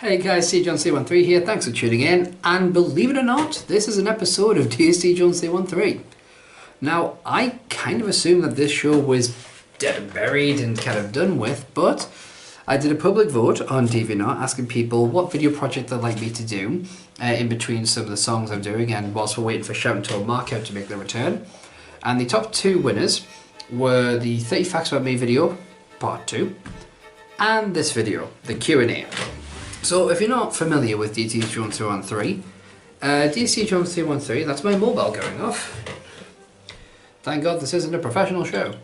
Hey guys, SteveJones313 here, thanks for tuning in, and believe it or not, this is an episode of Dear SteveJones313. Now, I kind of assumed that this show was dead and buried and kind of done with, but I did a public vote on DeviantArt asking people what video project they'd like me to do in between some of the songs I'm doing and whilst we're waiting for Shout and Macleod to make their return. And the top two winners were the 30 Facts About Me video, part 2, and this video, the Q&A. So if you're not familiar with DTJones313, DTJones313, that's my mobile going off. Thank God this isn't a professional show.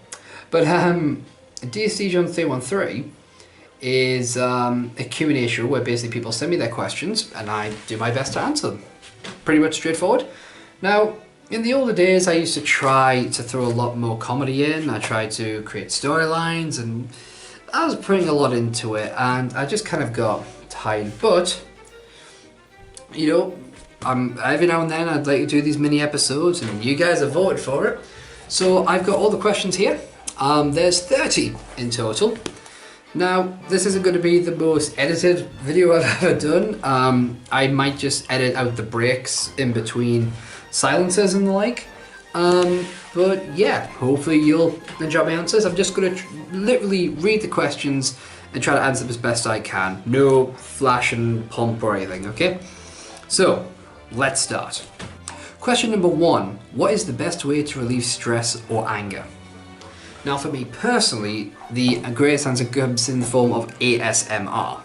But DTJones313 is a Q&A show where basically people send me their questions and I do my best to answer them. Pretty much straightforward. Now, in the older days I used to try to throw a lot more comedy in. I tried to create storylines and I was putting a lot into it and I just kind of got tired. But, you know, every now and then I'd like to do these mini episodes and you guys have voted for it. So I've got all the questions here. There's 30 in total. Now, this isn't going to be the most edited video I've ever done. I might just edit out the breaks in between silences and the like. But yeah, hopefully you'll enjoy my answers. I'm just going to literally read the questions and try to answer them as best I can. No flash and pomp or anything, okay? So, let's start. Question number 1. What is the best way to relieve stress or anger? Now for me personally, the greatest answer comes in the form of ASMR.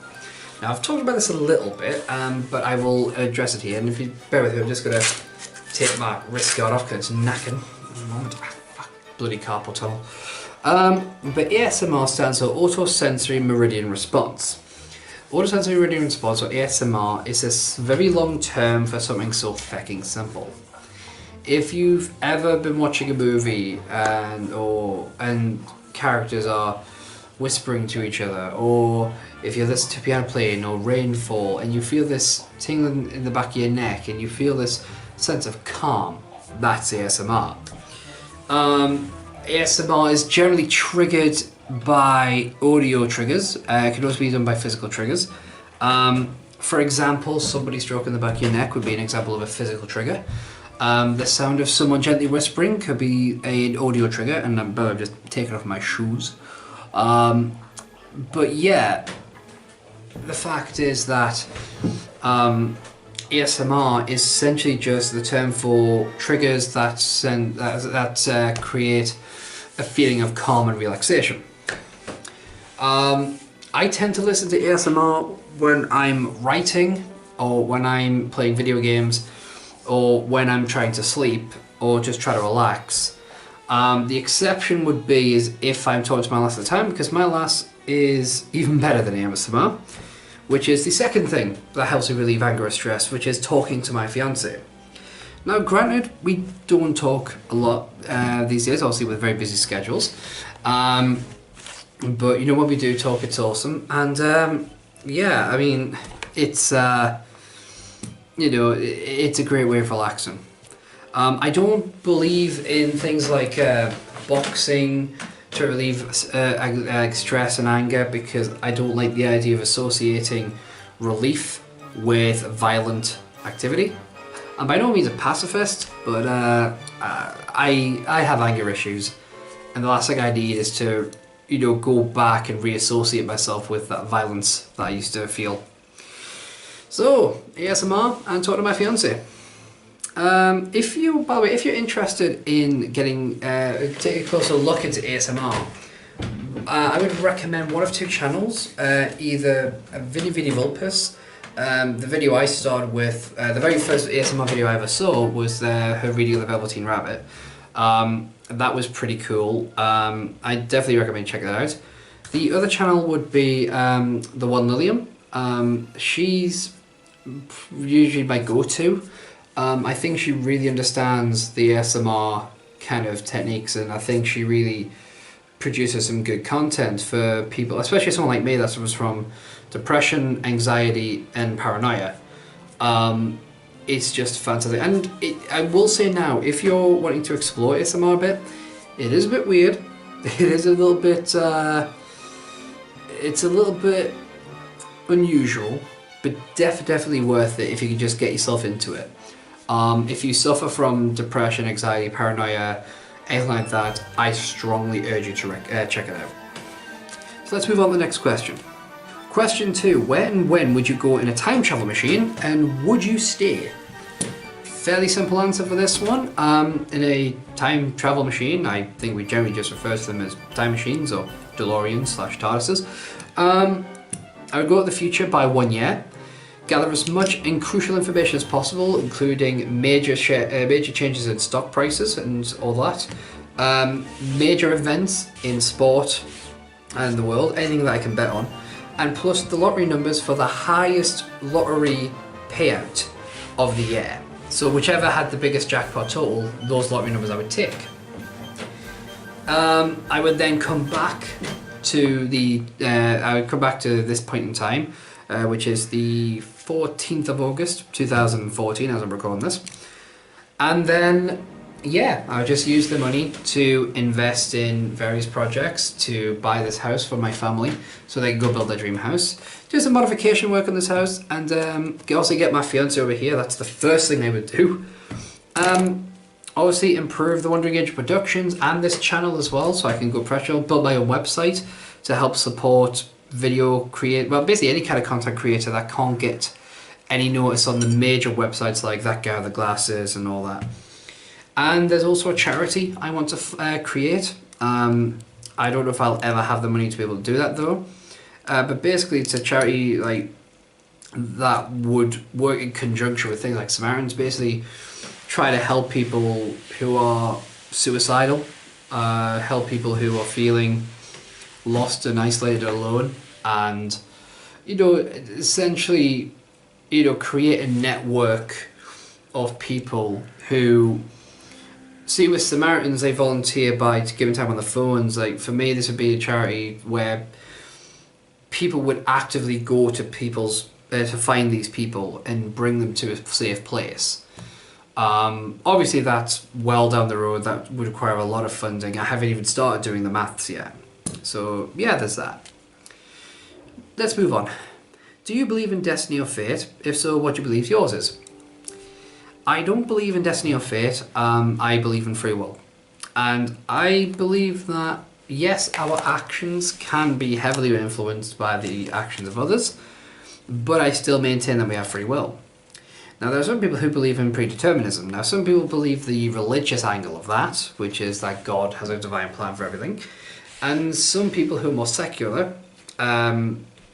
Now I've talked about this a little bit, but I will address it here. And if you bear with me, I'm just going to take my wrist guard off because it's knacking. Bloody carpal tunnel. But ASMR stands for Autosensory Meridian Response. Autosensory Meridian Response, or ASMR, is a very long term for something so fecking simple. If you've ever been watching a movie and characters are whispering to each other, or if you listen to piano playing or rainfall and you feel this tingling in the back of your neck and you feel this sense of calm, that's ASMR. ASMR is generally triggered by audio triggers. It can also be done by physical triggers. For example, somebody stroking the back of your neck would be an example of a physical trigger. The sound of someone gently whispering could be an audio trigger, and I'm just taking off my shoes. But yeah, the fact is that ASMR is essentially just the term for triggers that create a feeling of calm and relaxation. I tend to listen to ASMR when I'm writing, or when I'm playing video games, or when I'm trying to sleep, or just try to relax. The exception would be is if I'm talking to my lass at the time, because my lass is even better than ASMR, which is the second thing that helps me relieve anger or stress, which is talking to my fiance. Now granted, we don't talk a lot these days, obviously with very busy schedules, but you know, when we do talk, it's awesome. And yeah, I mean, it's you know, it's a great way of relaxing. I don't believe in things like boxing to relieve stress and anger, because I don't like the idea of associating relief with violent activity. I'm by no means a pacifist, but I have anger issues, and the last thing I need is to, you know, go back and reassociate myself with that violence that I used to feel. So, ASMR and talk to my fiance. By the way, if you're interested in getting take a closer look into ASMR, I would recommend one of two channels. Either Vinny Vulpus. The video I started with, the very first ASMR video I ever saw was her reading of the Velveteen Rabbit. That was pretty cool. I definitely recommend checking that out. The other channel would be the one Lilium. She's usually my go-to. I think she really understands the ASMR kind of techniques, and I think she really produces some good content for people, especially someone like me that suffers from depression, anxiety, and paranoia. It's just fantastic. And I will say now, if you're wanting to explore ASMR a bit, it is a bit weird. It is a little bit, it's a little bit unusual. but definitely worth it if you can just get yourself into it. If you suffer from depression, anxiety, paranoia, anything like that, I strongly urge you to check it out. So let's move on to the next question. Question 2, where and when would you go in a time travel machine, and would you stay? Fairly simple answer for this one. In a time travel machine, I think we generally just refer to them as time machines or DeLoreans / TARDISes. I would go to the future by 1 year, gather as much and crucial information as possible, including major changes in stock prices and all that, major events in sport and the world, anything that I can bet on, and plus the lottery numbers for the highest lottery payout of the year. So whichever had the biggest jackpot total, those lottery numbers I would take. I would then come back to this point in time, which is the 14th of August 2014 as I'm recording this. And then, yeah, I would just use the money to invest in various projects to buy this house for my family so they can go build their dream house. Do some modification work on this house and also get my fiance over here. That's the first thing I would do. Obviously improve the Wandering Age productions and this channel as well, so I can go professional, build my own website to help support basically any kind of content creator that can't get any notice on the major websites like That Guy with the Glasses and all that. And there's also a charity I want to create. I don't know if I'll ever have the money to be able to do that though. But basically it's a charity like that would work in conjunction with things like Samaritans, basically try to help people who are suicidal, help people who are feeling lost and isolated alone, and essentially create a network of people who see. With Samaritans, they volunteer by giving time on the phones. Like for me, this would be a charity where people would actively go to to find these people and bring them to a safe place. Obviously that's well down the road. That would require a lot of funding. I haven't even started doing the maths yet. So yeah, there's that. Let's move on. Do you believe in destiny or fate? If so, what do you believe yours is? I don't believe in destiny or fate. I believe in free will. And I believe that, yes, our actions can be heavily influenced by the actions of others, but I still maintain that we have free will. Now, there are some people who believe in predeterminism. Now, some people believe the religious angle of that, which is that God has a divine plan for everything. And some people who are more secular,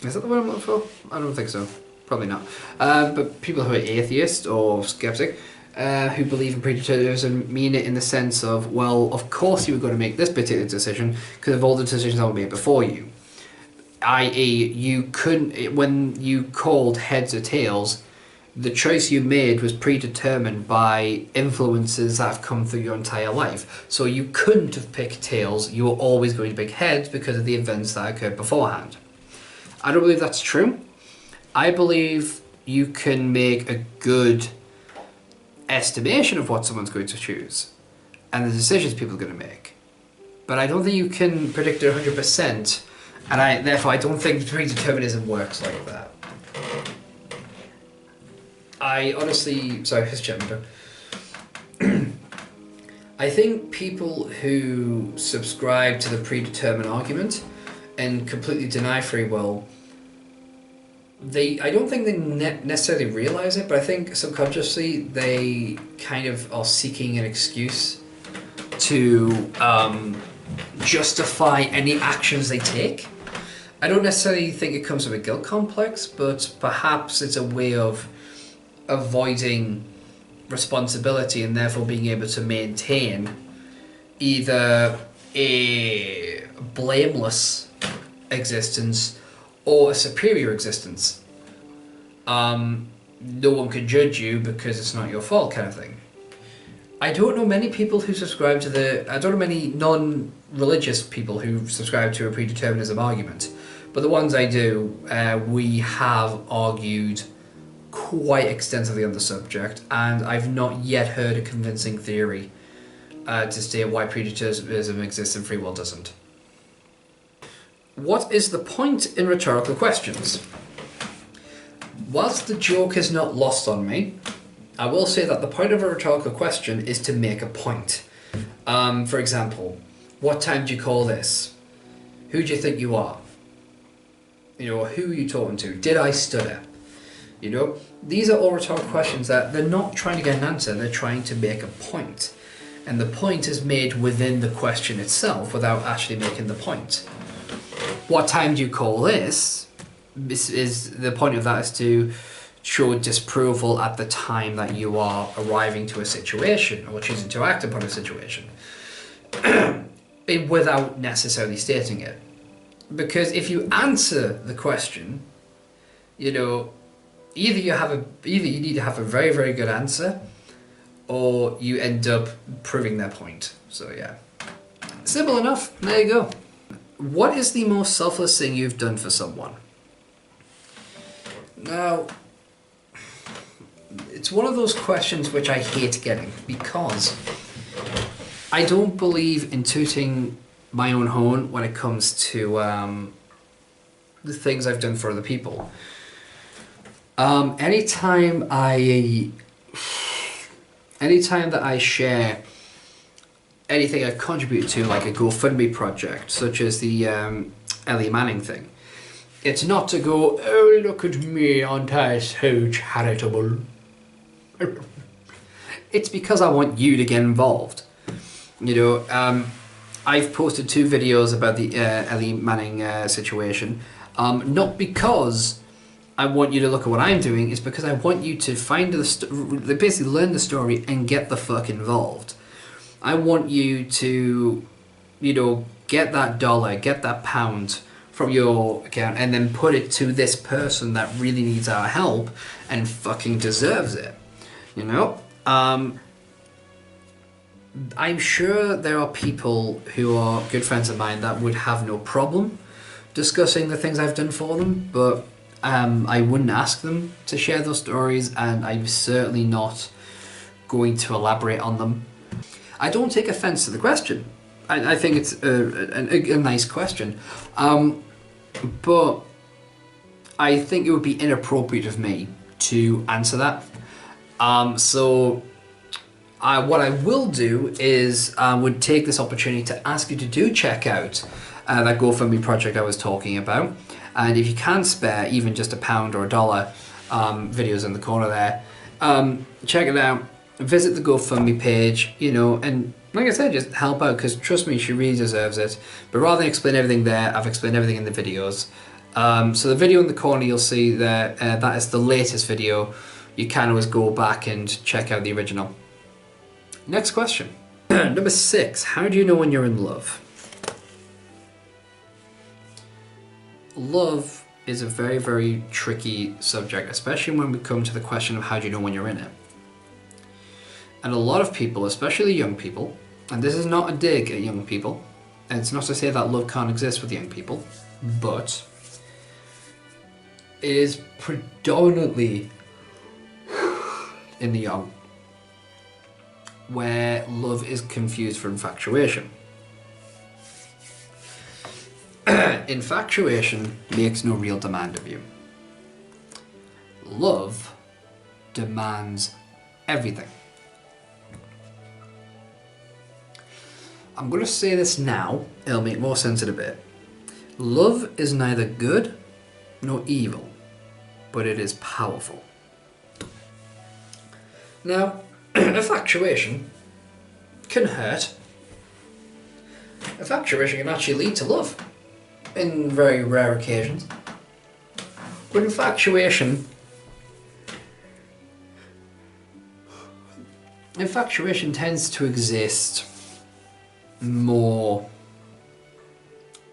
is that the word I'm looking for? I don't think so. Probably not. But people who are atheist or skeptic, who believe in predeterminism, mean it in the sense of, well, of course you were going to make this particular decision because of all the decisions that were made before you. I.e., you couldn't, when you called heads or tails, the choice you made was predetermined by influences that have come through your entire life. So you couldn't have picked tails, you were always going to pick heads because of the events that occurred beforehand. I don't believe that's true. I believe you can make a good estimation of what someone's going to choose and the decisions people are going to make. But I don't think you can predict it 100%, and therefore I don't think predeterminism works like that. I honestly, sorry, just check my phone. I think people who subscribe to the predetermined argument and completely deny free will, I don't think they necessarily realize it, but I think subconsciously they kind of are seeking an excuse to justify any actions they take. I don't necessarily think it comes from a guilt complex, but perhaps it's a way of avoiding responsibility and therefore being able to maintain either a blameless existence or a superior existence. No one can judge you because it's not your fault, kind of thing. I don't know many people who subscribe to I don't know many non-religious people who subscribe to a predeterminism argument, but the ones I do, we have argued quite extensively on the subject, and I've not yet heard a convincing theory to state why predeterminism exists and free will doesn't. What is the point in rhetorical questions? whilst the joke is not lost on me, I will say that the point of a rhetorical question is to make a point. For example, what time do you call this? Who do you think you are? You know, who are you talking to? Did I stutter? You know, these are all rhetorical questions that they're not trying to get an answer, they're trying to make a point. And the point is made within the question itself without actually making the point. What time do you call this? This is the point of that is to show disapproval at the time that you are arriving to a situation or choosing to act upon a situation without necessarily stating it. Because if you answer the question, you know, either you need to have a very, very good answer, or you end up proving their point. So yeah, simple enough. There you go. What is the most selfless thing you've done for someone? Now, it's one of those questions which I hate getting, because I don't believe in tooting my own horn when it comes to the things I've done for other people. Anytime that I share anything I've contributed to, like a GoFundMe project, such as the Ellie Manning thing, it's not to go, oh, look at me, aren't I so charitable? It's because I want you to get involved. You know, I've posted 2 videos about the Ellie Manning situation, not because I want you to look at what I'm doing, it's because I want you to find basically learn the story and get the fuck involved. I want you to, you know, get that dollar, get that pound from your account and then put it to this person that really needs our help and fucking deserves it. You know? I'm sure there are people who are good friends of mine that would have no problem discussing the things I've done for them, but I wouldn't ask them to share those stories, and I'm certainly not going to elaborate on them. I don't take offense to the question. I think it's a nice question, but I think it would be inappropriate of me to answer that. So what I will do is would take this opportunity to ask you to check out that GoFundMe project I was talking about. And if you can spare even just £1 or $1, videos in the corner there, check it out, visit the GoFundMe page, you know, and like I said, just help out, because trust me, she really deserves it. But rather than explain everything there, I've explained everything in the videos. So the video in the corner you'll see there, that is the latest video. You can always go back and check out the original. Next question. Number 6, how do you know when you're in love? Love is a very, very tricky subject, especially when we come to the question of how do you know when you're in it. And a lot of people, especially young people, and this is not a dig at young people, and it's not to say that love can't exist with young people, but it is predominantly in the young where love is confused for infatuation. Infatuation makes no real demand of you. Love demands everything. I'm going to say this now, it'll make more sense in a bit. Love is neither good nor evil, but it is powerful. Now, infatuation can hurt. Infatuation can actually lead to love in very rare occasions. But infatuation tends to exist more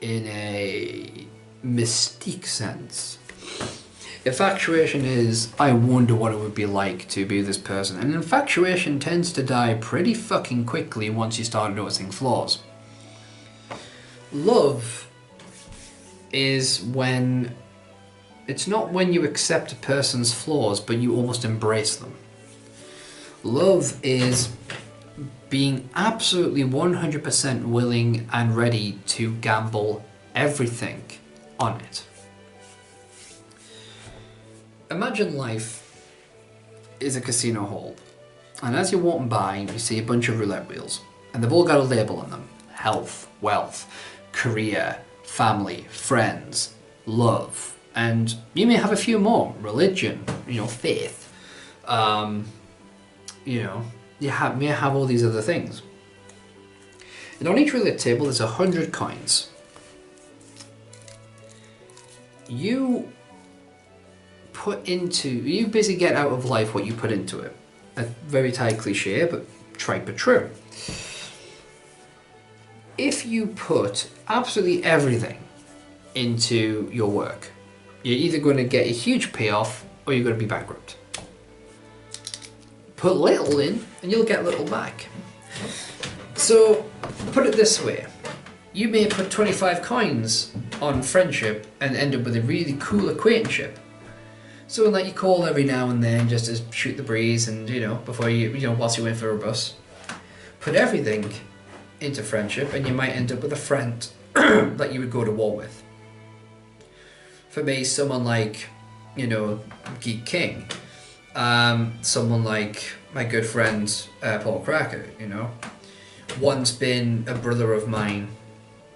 in a mystique sense. Infatuation is, I wonder what it would be like to be this person. And infatuation tends to die pretty fucking quickly once you start noticing flaws. Love is when, it's not when you accept a person's flaws, but you almost embrace them. Love is being absolutely 100% willing and ready to gamble everything on it. imagine life is a casino hall, and as you're walking by, you see a bunch of roulette wheels, and they've all got a label on them: health, wealth, career, family, friends, love, and you may have a few more: religion, faith. You may have all these other things. And on each roulette table, there's 100 coins. You basically get out of life what you put into it. A very tight cliche, but trite but true. If you put absolutely everything into your work, you're either going to get a huge payoff or you're going to be bankrupt. Put little in and you'll get little back. So, put it this way. You may put 25 coins on friendship and end up with a really cool acquaintanceship. Someone that you call every now and then just to shoot the breeze and, before whilst you wait for a bus. Put everything into friendship and you might end up with a friend that you would go to war with. For me, someone like, Geek King. Someone like my good friend Paul Cracker, once been a brother of mine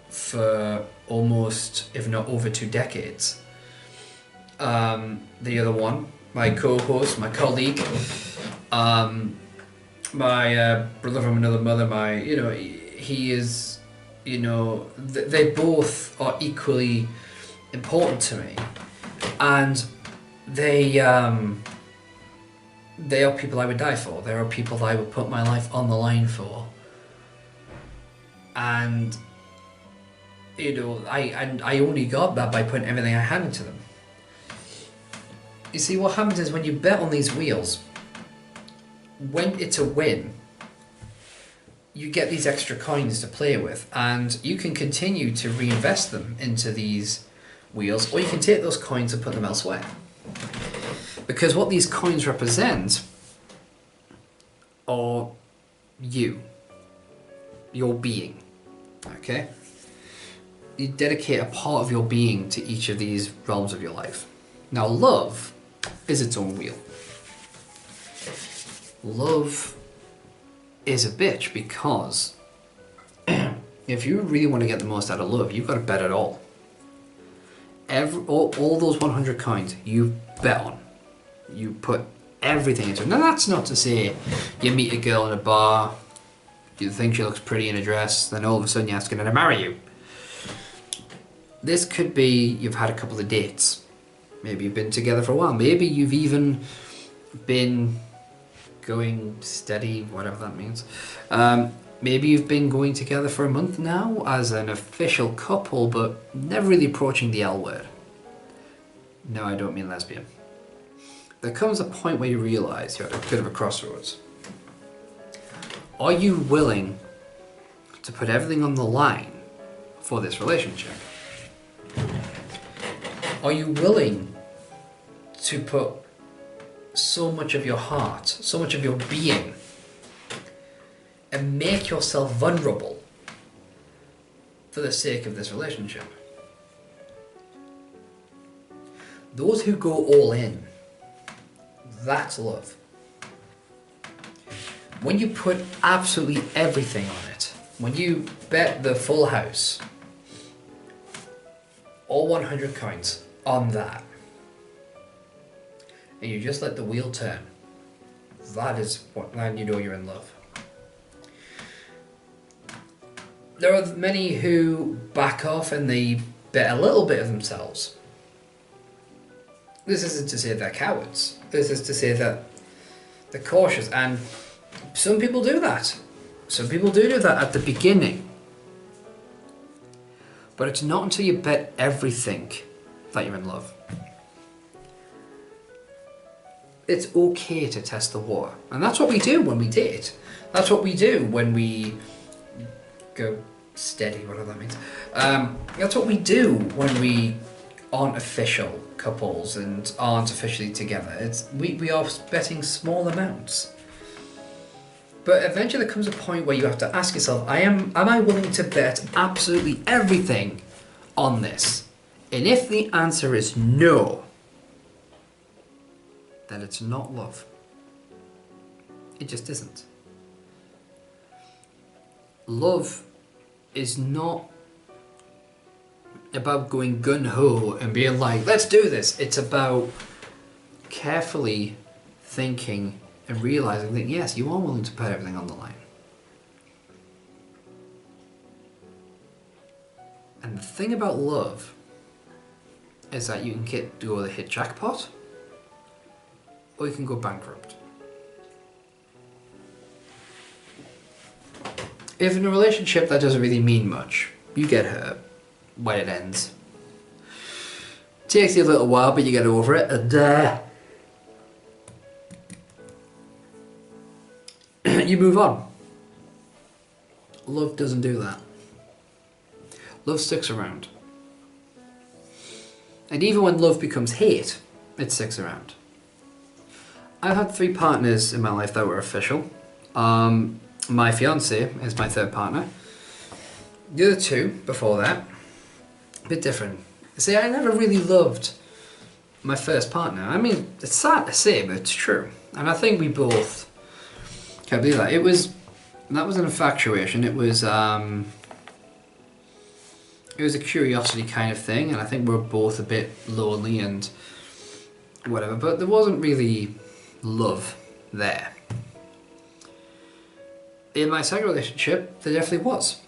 for almost, if not over 2 decades. The other one, my co-host, my colleague, my brother from another mother, he is, they both are equally important to me, and they are people I would die for. They are people that I would put my life on the line for. And I only got that by putting everything I had into them. You see, what happens is when you bet on these wheels, when it's a win, you get these extra coins to play with, and you can continue to reinvest them into these wheels, or you can take those coins and put them elsewhere. Because what these coins represent are your being, okay? You dedicate a part of your being to each of these realms of your life. Now, love is its own wheel. Love is a bitch because if you really want to get the most out of love, you've got to bet it all. All those 100 coins you bet on. You put everything into it. Now, that's not to say you meet a girl in a bar, you think she looks pretty in a dress, then all of a sudden you're asking her to marry you. This could be you've had a couple of dates. Maybe you've been together for a while. Maybe you've even been going steady, whatever that means. Maybe you've been going together for a month now as an official couple, but never really approaching the L word. No, I don't mean lesbian. There comes a point where you realise you're at a bit of a crossroads. Are you willing to put everything on the line for this relationship? Are you willing to put so much of your heart, so much of your being, and make yourself vulnerable for the sake of this relationship? Those who go all in, that's love. When you put absolutely everything on it, when you bet the full house, all 100 coins on that, and you just let the wheel turn, that is when you know you're in love. There are many who back off and they bet a little bit of themselves. This isn't to say they're cowards. This is to say that they're cautious, and some people do that. Some people do that at the beginning. But it's not until you bet everything that you're in love. It's okay to test the water. And that's what we do when we date. That's what we do when we go steady, whatever that means. That's what we do when we aren't official couples and aren't officially together. We are betting small amounts. But eventually there comes a point where you have to ask yourself, am I willing to bet absolutely everything on this? And if the answer is no, then it's not love. It just isn't. Love is not about going gun-ho and being like, let's do this. It's about carefully thinking and realizing that yes, you are willing to put everything on the line. And the thing about love is that you can either hit jackpot or you can go bankrupt. If in a relationship that doesn't really mean much, you get hurt when it ends. Takes you a little while, but you get over it, and you move on. Love doesn't do that. Love sticks around. And even when love becomes hate, it sticks around. I've had 3 partners in my life that were official. My fiance is my 3rd partner. The other 2 before that, a bit different. See, I never really loved my first partner. I mean, it's sad to say, but it's true. And I think we both can believe that. That was an infatuation. It was a curiosity kind of thing, and I think we were both a bit lonely and whatever, but there wasn't really love there. In my second relationship, there definitely was.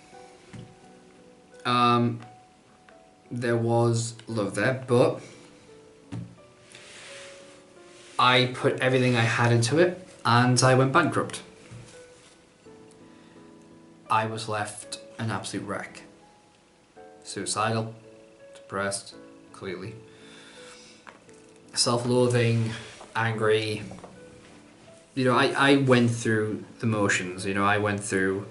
There was love there, but I put everything I had into it and I went bankrupt. I was left an absolute wreck. Suicidal, depressed, clearly. Self-loathing, angry. You know, I went through the motions, you know, I went through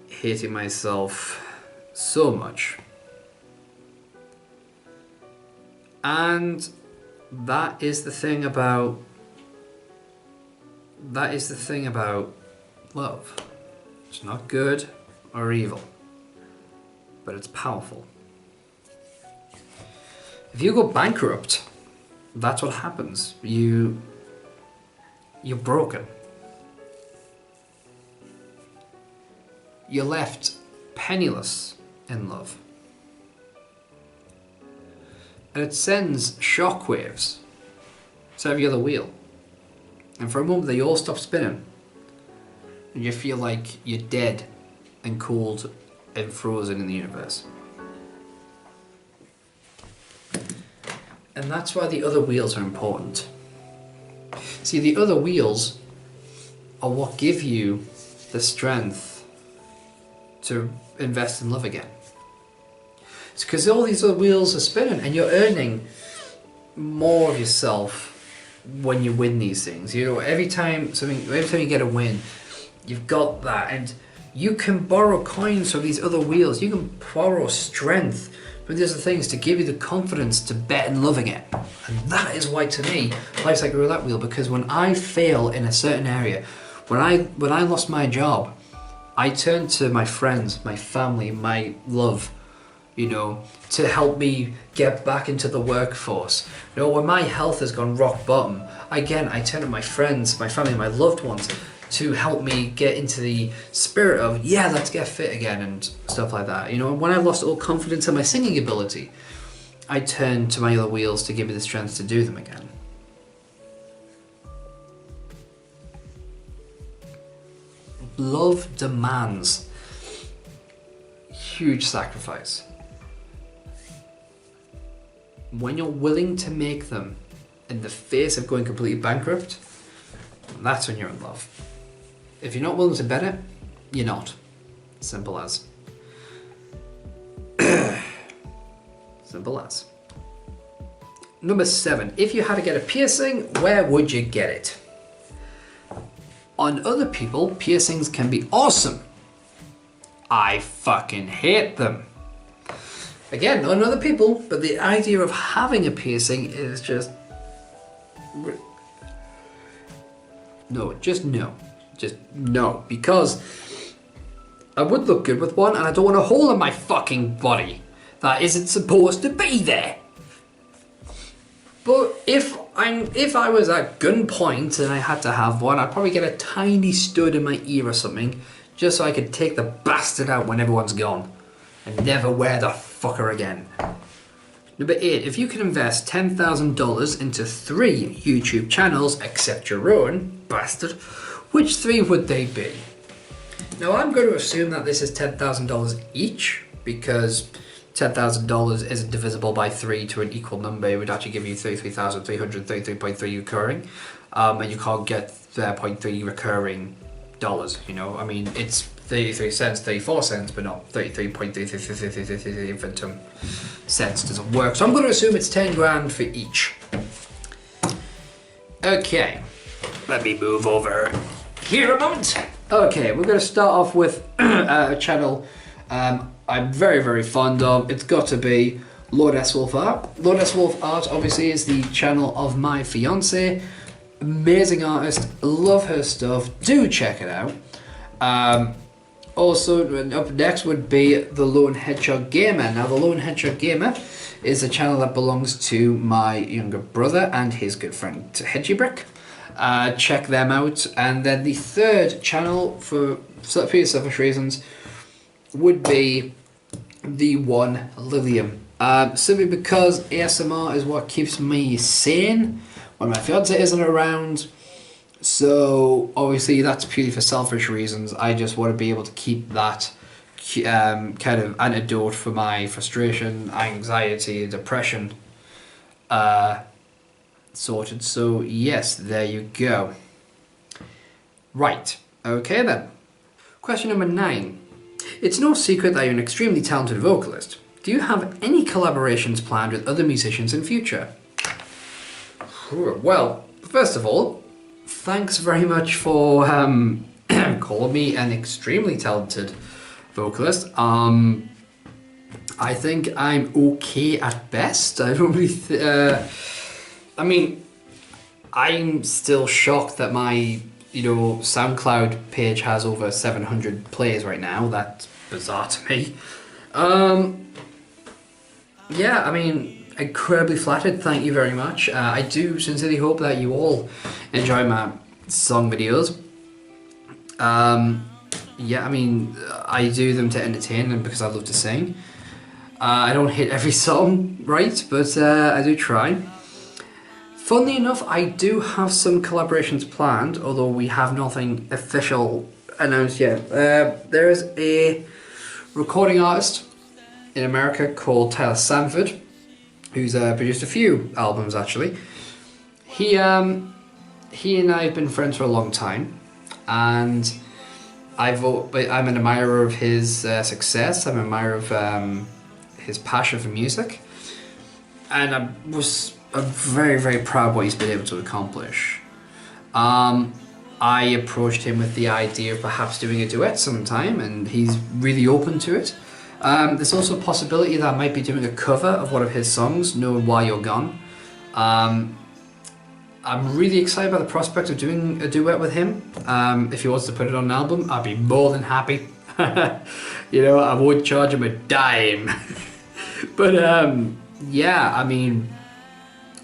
hating myself so much. And that is the thing about love. It's not good or evil, but it's powerful. If you go bankrupt, that's what happens. You're broken. You're left penniless in love. And it sends shockwaves to every other wheel. And for a moment they all stop spinning. And you feel like you're dead and cold and frozen in the universe. And that's why the other wheels are important. See, the other wheels are what give you the strength to invest in love again. It's because all these other wheels are spinning and you're earning more of yourself when you win these things. You know, every time you get a win, you've got that, and you can borrow coins from these other wheels. You can borrow strength from these other things to give you the confidence to bet and love again. And that is why, to me, life's like a roulette wheel, because when I fail in a certain area, when I lost my job, I turned to my friends, my family, my love, you know, to help me get back into the workforce. You know, when my health has gone rock bottom, again, I turn to my friends, my family, my loved ones to help me get into the spirit of, yeah, let's get fit again and stuff like that. You know, when I lost all confidence in my singing ability, I turned to my other wheels to give me the strength to do them again. Love demands huge sacrifice. When you're willing to make them in the face of going completely bankrupt, that's when you're in love. If you're not willing to bet it, you're not. Simple as. Simple as. Number 7. If you had to get a piercing, where would you get it? On other people, piercings can be awesome. I fucking hate them. Again, on other people, but the idea of having a piercing is just... No, just no. Just no. Because I would look good with one and I don't want a hole in my fucking body that isn't supposed to be there. But if if I was at gunpoint and I had to have one, I'd probably get a tiny stud in my ear or something, just so I could take the bastard out when everyone's gone, and never wear the fucker again. Number 8, if you could invest $10,000 into 3 YouTube channels, except your own, bastard, which 3 would they be? Now I'm going to assume that this is $10,000 each, because $10,000 isn't divisible by 3 to an equal number. It would actually give you 33,333.3 recurring, and you can't get 0.3 recurring dollars, you know? I mean, it's 33 cents, 34 cents, but not 33.33 infintum cents. Doesn't work. So I'm going to assume it's 10 grand for each. Okay, let me move over here a moment. Okay, we're going to start off with a channel I'm very, very fond of. It's got to be Lord S. Wolf Art. Lord S. Wolf Art obviously is the channel of my fiance. Amazing artist, love her stuff, do check it out. Also, up next would be The Lone Hedgehog Gamer. Now, The Lone Hedgehog Gamer is a channel that belongs to my younger brother and his good friend Hedgie Brick. Check them out. And then the third channel, for pure selfish reasons, would be the one Lilium. Simply because ASMR is what keeps me sane when my fiance isn't around. So obviously that's purely for selfish reasons. I just want to be able to keep that kind of antidote for my frustration, anxiety, depression sorted. So yes, there you go. Right, okay then. Question number 9. It's no secret that you're an extremely talented vocalist. Do you have any collaborations planned with other musicians in future? Well, first of all, thanks very much for calling me an extremely talented vocalist. I think I'm okay at best. I don't really... I mean, I'm still shocked that my SoundCloud page has over 700 plays right now. That's bizarre to me. Yeah, I mean, incredibly flattered. Thank you very much. I do sincerely hope that you all enjoy my song videos. Yeah, I mean, I do them to entertain and because I love to sing. I don't hit every song right, but I do try. Funnily enough, I do have some collaborations planned, although we have nothing official announced yet. There is a recording artist in America called Tyler Sanford, who's produced a few albums actually. He and I have been friends for a long time, and I'm an admirer of his success. I'm an admirer of his passion for music, and I'm very, very proud of what he's been able to accomplish. I approached him with the idea of perhaps doing a duet sometime, and he's really open to it. There's also a possibility that I might be doing a cover of one of his songs, Knowing Why You're Gone. I'm really excited about the prospect of doing a duet with him. If he wants to put it on an album, I'd be more than happy. I would charge him a dime. But yeah, I mean,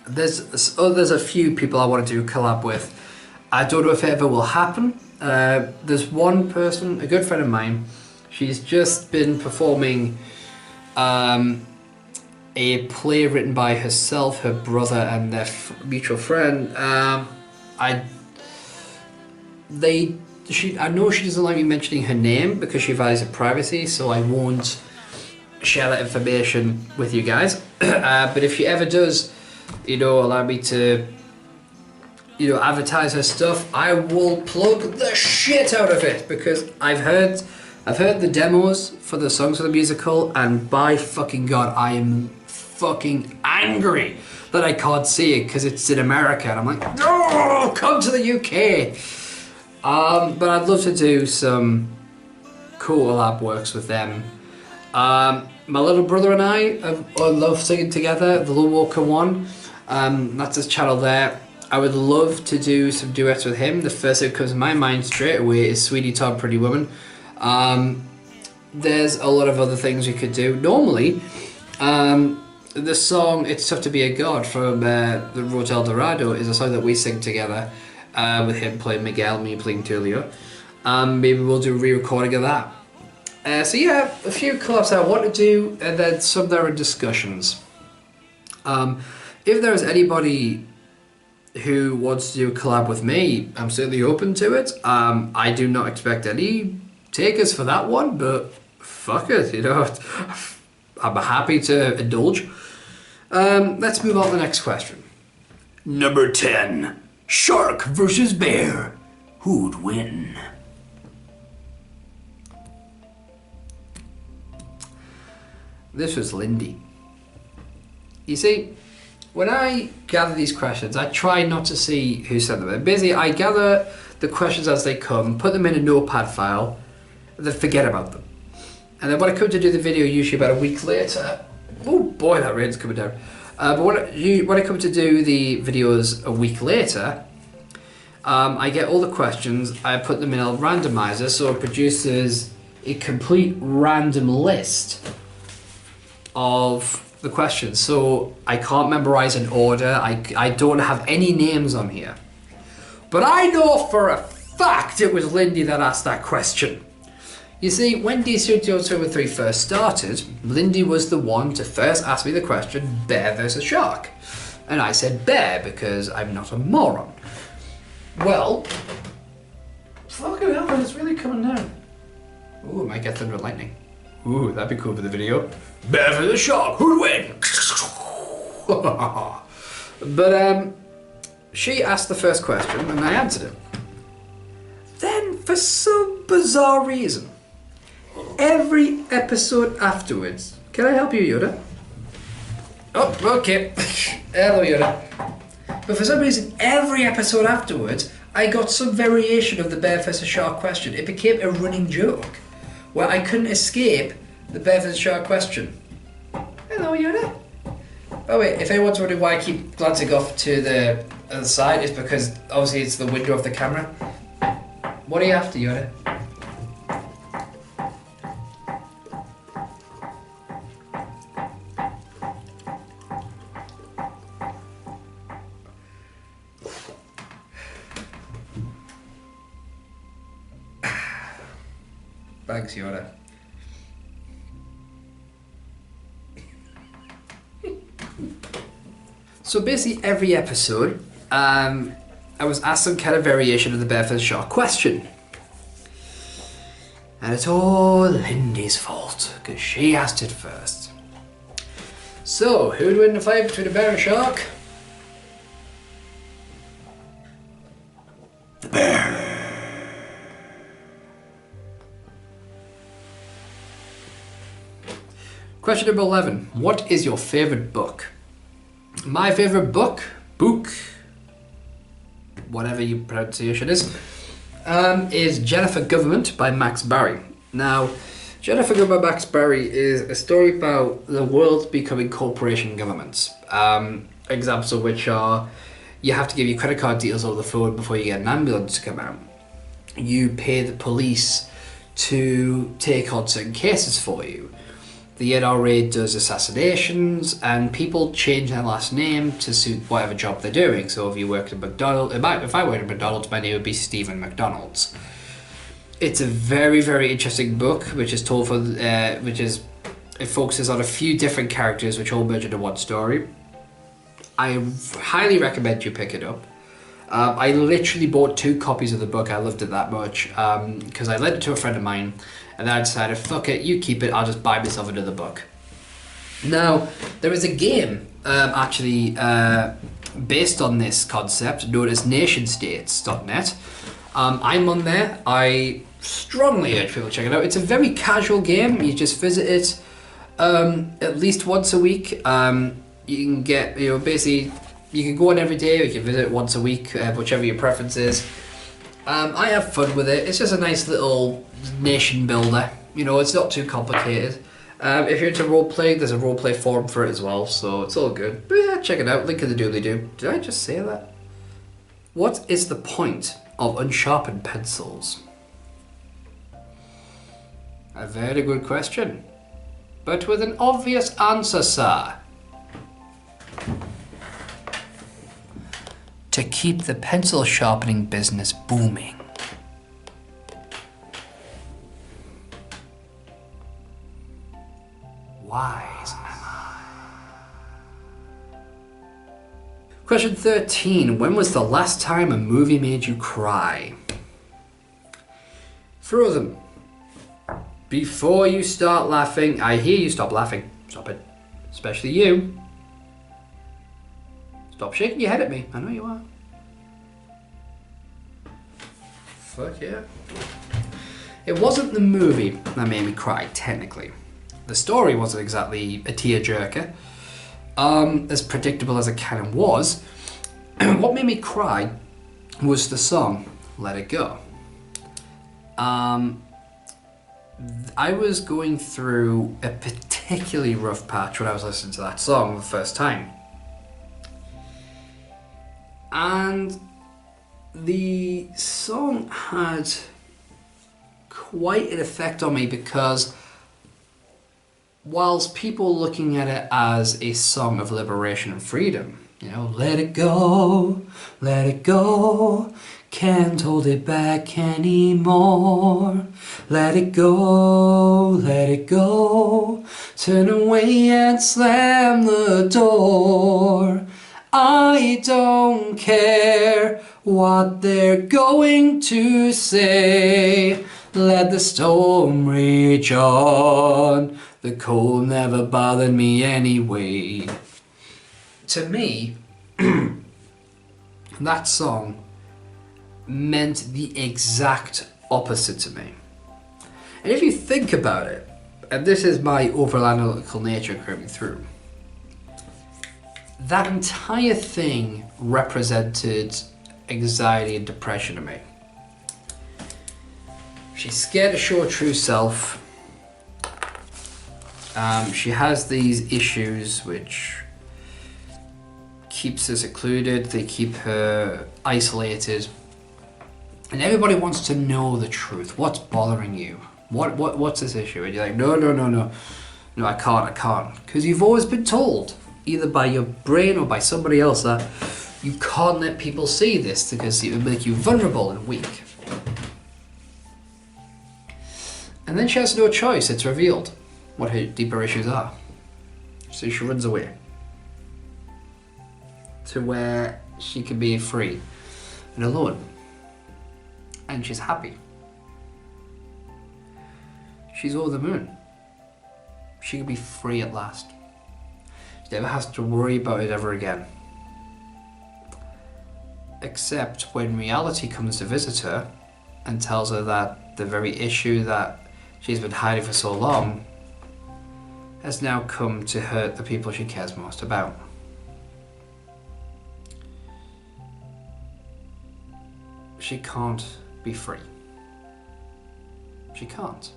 there's a few people I want to do a collab with. I don't know if it ever will happen. There's one person, a good friend of mine. She's just been performing a play written by herself, her brother, and their mutual friend. I know she doesn't like me mentioning her name because she values her privacy, so I won't share that information with you guys. But if she ever does, allow me to, advertise her stuff, I will plug the shit out of it, because I've heard the demos for the songs for the musical, and by fucking God, I am fucking angry that I can't see it because it's in America, and I'm like, no, come to the UK. But I'd love to do some cool collab works with them. My little brother and I love singing together, the Lone Walker one. That's his channel there. I would love to do some duets with him. The first thing that comes to my mind straight away is Sweetie Todd Pretty Woman. There's a lot of other things we could do. Normally, the song "It's Tough to Be a God" from the Road to El Dorado is a song that we sing together with him playing Miguel, me playing Tulio. Maybe we'll do a re-recording of that. So yeah, a few collabs I want to do, and then some that are in discussions. If there is anybody who wants to do a collab with me, I'm certainly open to it. I do not expect any takers for that one, but fuck it, you know. I'm happy to indulge. Let's move on to the next question. Number 10. Shark versus bear. Who'd win? This was Lindy. You see, when I gather these questions, I try not to see who sent them. Basically, I gather the questions as they come, put them in a notepad file, and then forget about them. And then when I come to do the video, usually about a week later, oh boy, that rain's coming down. But when I come to do the videos a week later, I get all the questions, I put them in a randomizer, so it produces a complete random list of the questions. So I can't memorize an order, I don't have any names on here. But I know for a fact it was Lindy that asked that question. You see, when SteveJones313 first started, Lindy was the one to first ask me the question, bear versus shark. And I said bear because I'm not a moron. Well, fucking hell, it's really coming down. Ooh, I might get thunder and lightning. Ooh, that'd be cool for the video. Bear versus shark, who'd win? But she asked the first question and I answered it. Then, for some bizarre reason, every episode afterwards, can I help you, Yoda? Oh, okay. Hello, Yoda. But for some reason, every episode afterwards, I got some variation of the bear versus shark question. It became a running joke where I couldn't escape the bear versus shark question. Hello, Yoda. Oh wait, if anyone's wondering why I keep glancing off to the other side, it's because obviously it's the window of the camera. What are you after, Yoda? Thanks, Yoda. So basically every episode, I was asked some kind of variation of the bear versus shark question. And it's all Lindy's fault, because she asked it first. So, who'd win the fight between a bear and a shark? The bear. Question number 11. What is your favourite book? My favourite book, whatever your pronunciation is Jennifer Government by Max Barry. Now, Jennifer Government by Max Barry is a story about the world becoming corporation governments. Examples of which are, you have to give your credit card details over the phone before you get an ambulance to come out. You pay the police to take on certain cases for you. The NRA does assassinations, and people change their last name to suit whatever job they're doing. So if you worked at McDonald's, if I worked at McDonald's, my name would be Stephen McDonald's. It's a very, very interesting book, which is told for, it focuses on a few different characters, which all merge into one story. I highly recommend you pick it up. I literally bought 2 copies of the book. I loved it that much because I lent it to a friend of mine. And then I decided, fuck it, you keep it, I'll just buy myself another book. Now, there is a game, actually, based on this concept, known as nationstates.net. I'm on there. I strongly urge people to check it out. It's a very casual game. You just visit it at least once a week. You can get, basically, you can go on every day, or you can visit it once a week, whichever your preference is. I have fun with it. It's just a nice little nation builder. It's not too complicated. If you're into role-playing, there's a role-play forum for it as well, so it's all good. But yeah, check it out. Link in the doobly-doo. Did I just say that? What is the point of unsharpened pencils? A very good question. But with an obvious answer, sir. To keep the pencil sharpening business booming. Wise am I? Question 13. When was the last time a movie made you cry? Frozen. Before you start laughing, I hear you stop laughing. Stop it. Especially you. Stop shaking your head at me. I know you are. Fuck yeah. It wasn't the movie that made me cry, technically. The story wasn't exactly a tearjerker. As predictable as it kind of was. What made me cry was the song, Let It Go. I was going through a particularly rough patch when I was listening to that song the first time. And the song had quite an effect on me because whilst people looking at it as a song of liberation and freedom, you know, let it go, can't hold it back anymore. Let it go, turn away and slam the door. I don't care what they're going to say. Let the storm rage on. The cold never bothered me anyway. To me, that song meant the exact opposite to me. And if you think about it, and this is my overall analytical nature coming through, that entire thing represented anxiety and depression to me. She's scared to show her true self. She has these issues which keeps her secluded, they keep her isolated. And everybody wants to know the truth. What's bothering you? What's this issue? And you're like, no, I can't. Because you've always been told, either by your brain or by somebody else, that you can't let people see this because it would make you vulnerable and weak. And then she has no choice, it's revealed what her deeper issues are. So she runs away to where she can be free and alone. And she's happy. She's over the moon. She can be free at last. She never has to worry about it ever again. Except when reality comes to visit her and tells her that the very issue that she's been hiding for so long has now come to hurt the people she cares most about. She can't be free. She can't.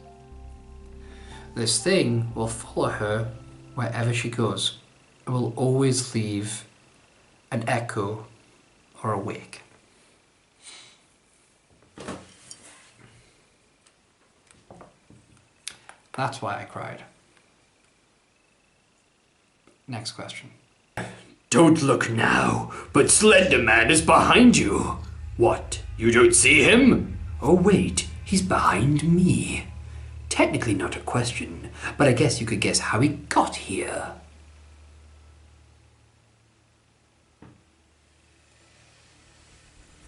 This thing will follow her wherever she goes. It will always leave an echo or a wake. That's why I cried. Next question. Don't look now, but Slender Man is behind you. What, you don't see him? Oh wait, he's behind me. Technically not a question, but I guess you could guess how he got here.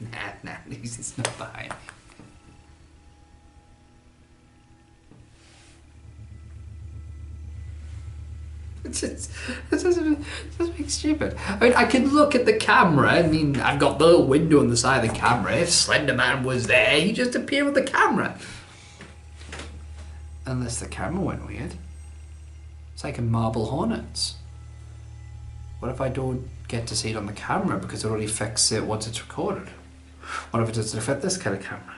Nah, he's not behind me. It's just being stupid. I mean, I can look at the camera. I mean, I've got the little window on the side of the camera. If Slender Man was there, he'd just appear with the camera. Unless the camera went weird. It's like in Marble Hornets. What if I don't get to see it on the camera because it only affects it once it's recorded? What if it doesn't affect this kind of camera?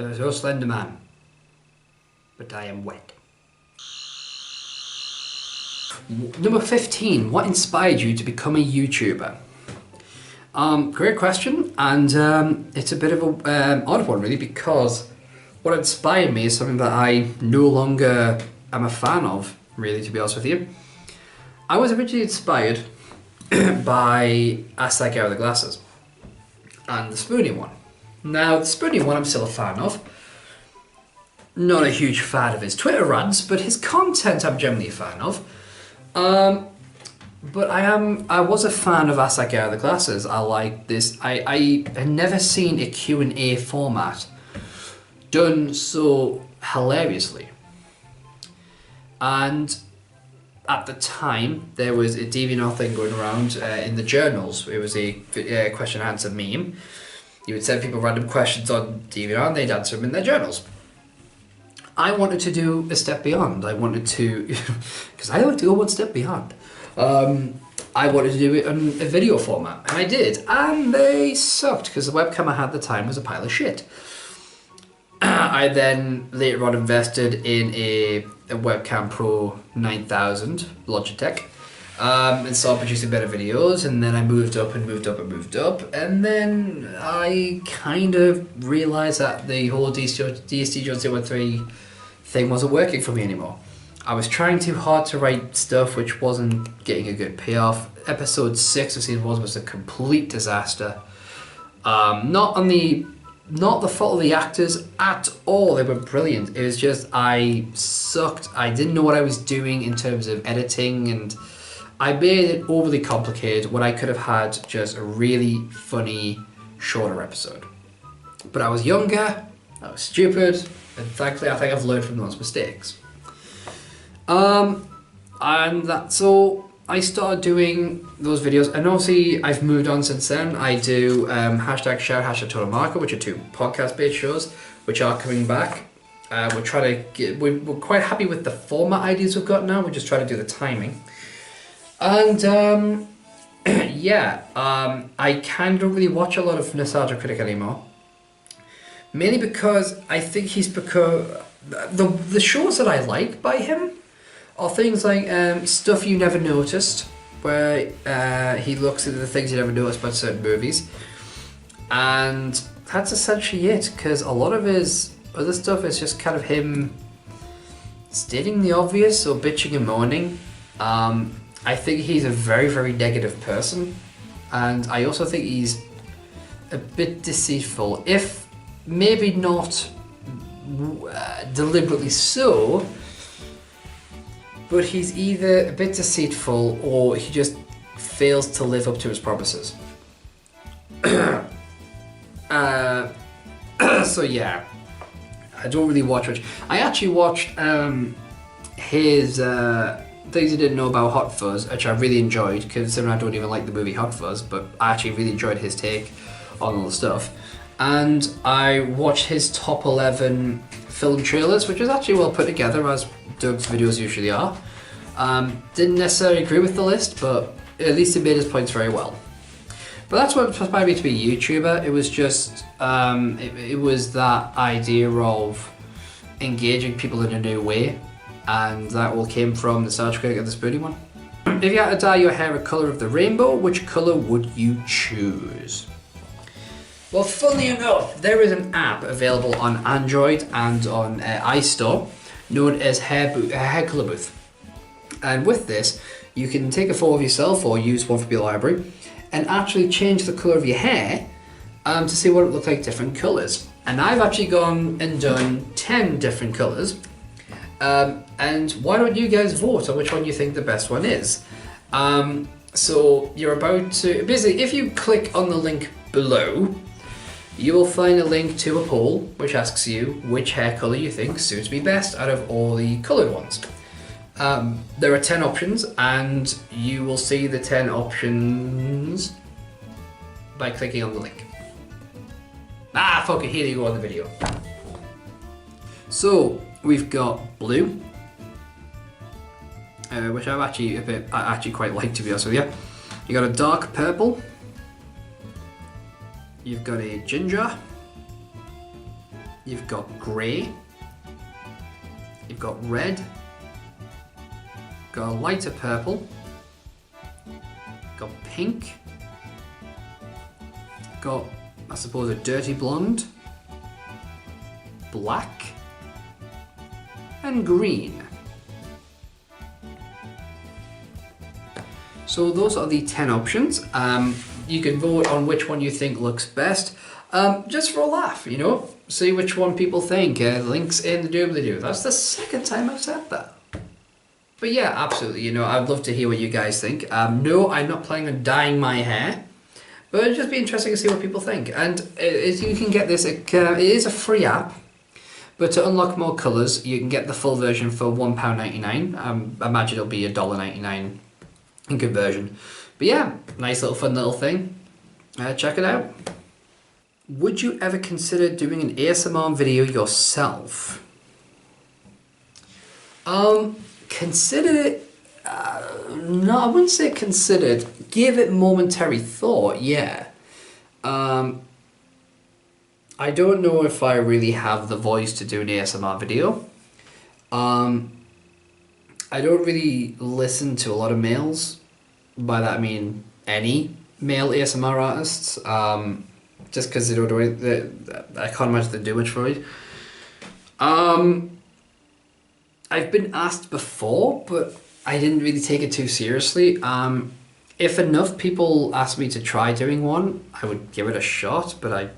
There is no Slender Man, but I am wet. Number 15, what inspired you to become a YouTuber? Great question, and it's a bit of an odd one really, because what inspired me is something that I no longer am a fan of, really, to be honest with you. I was originally inspired by Ask That Guy with the Glasses and the Spoonie one. Now, the Spoonie one I'm still a fan of. Not a huge fan of his Twitter rants, but his content I'm generally a fan of. But I was a fan of Ask That Guy with the Glasses. I like this. I had never seen a Q&A format done so hilariously. And at the time, there was a DeviantArt thing going around in the journals. It was a question and answer meme. You would send people random questions on DeviantArt and they'd answer them in their journals. I wanted to do a step beyond. I wanted to, because I like to go one step beyond. I wanted to do it in a video format, and I did, and they sucked because the webcam I had at the time was a pile of shit. I then later on invested in a Webcam Pro 9000 Logitech, and started producing better videos, and then I moved up, and then I kind of realised that the whole SteveJones313 thing wasn't working for me anymore. I was trying too hard to write stuff which wasn't getting a good payoff. Episode 6 of season 1 was a complete disaster. Not the fault of the actors at all, they were brilliant. It was just I sucked. I didn't know what I was doing in terms of editing, and I made it overly complicated when I could have had just a really funny, shorter episode. But I was younger, I was stupid, and thankfully I think I've learned from those mistakes. And so I started doing those videos, and obviously I've moved on since then. I do hashtag Shout, hashtag Total Market, which are 2 podcast-based shows, which are coming back. We're quite happy with the format ideas we've got now. We're just trying to do the timing. And I kind of don't really watch a lot of Nostalgia Critic anymore. Mainly because I think he's become the shows that I like by him are things like Stuff You Never Noticed, where he looks at the things you never noticed about certain movies, and that's essentially it, because a lot of his other stuff is just kind of him stating the obvious or bitching and moaning. I think he's a very, very negative person, and I also think he's a bit deceitful, if maybe not deliberately so, but he's either a bit deceitful or he just fails to live up to his promises. So yeah, I don't really watch much. I actually watched his Things You Didn't Know About Hot Fuzz, which I really enjoyed, considering I don't even like the movie Hot Fuzz, but I actually really enjoyed his take on all the stuff. And I watched his top 11 film trailers, which was actually well put together, as Doug's videos usually are. Didn't necessarily agree with the list, but at least it made his points very well. But that's what inspired me to be a YouTuber. It was just, it was that idea of engaging people in a new way, and that all came from the Nostalgia Critic and the Spoonie one. If you had to dye your hair a colour of the rainbow, which colour would you choose? Well, funnily enough, there is an app available on Android and on iStore known as Hair Colour Booth. And with this, you can take a photo of yourself or use one from your library and actually change the colour of your hair to see what it looks like different colours. And I've actually gone and done 10 different colours. And why don't you guys vote on which one you think the best one is? So you're about to, basically, if you click on the link below, you will find a link to a poll which asks you which hair colour you think suits me best out of all the coloured ones. There are 10 options, and you will see the 10 options by clicking on the link. Fuck it, here you go on the video. So, we've got blue, which I actually quite like, to be honest with you. You got a dark purple. You've got a ginger. you've got grey, you've got red, got a lighter purple, got pink, got, I suppose, a dirty blonde, black, and green. So those are the 10 options. You can vote on which one you think looks best, just for a laugh, you know, see which one people think. Links in the doobly-doo. That's the second time I've said that. But yeah, absolutely, you know, I'd love to hear what you guys think. No, I'm not planning on dyeing my hair, but it'd just be interesting to see what people think. And you can get this, it is a free app, but to unlock more colours, you can get the full version for £1.99. I imagine it'll be $1.99 in conversion. But yeah, nice little fun little thing. Check it out. Would you ever consider doing an ASMR video yourself? Consider it. No, I wouldn't say considered. Give it momentary thought, yeah. I don't know if I really have the voice to do an ASMR video. I don't really listen to a lot of males. By that I mean any male ASMR artists. Just because they don't do it, I can't imagine they do much for it. I've been asked before, but I didn't really take it too seriously. If enough people asked me to try doing one, I would give it a shot, but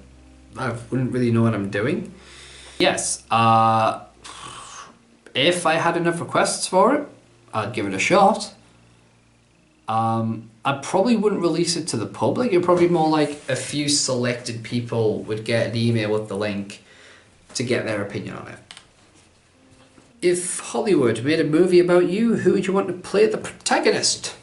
I wouldn't really know what I'm doing. Yes, if I had enough requests for it, I'd give it a shot. I probably wouldn't release it to the public. It'd probably be more like a few selected people would get an email with the link to get their opinion on it. If Hollywood made a movie about you, who would you want to play the protagonist?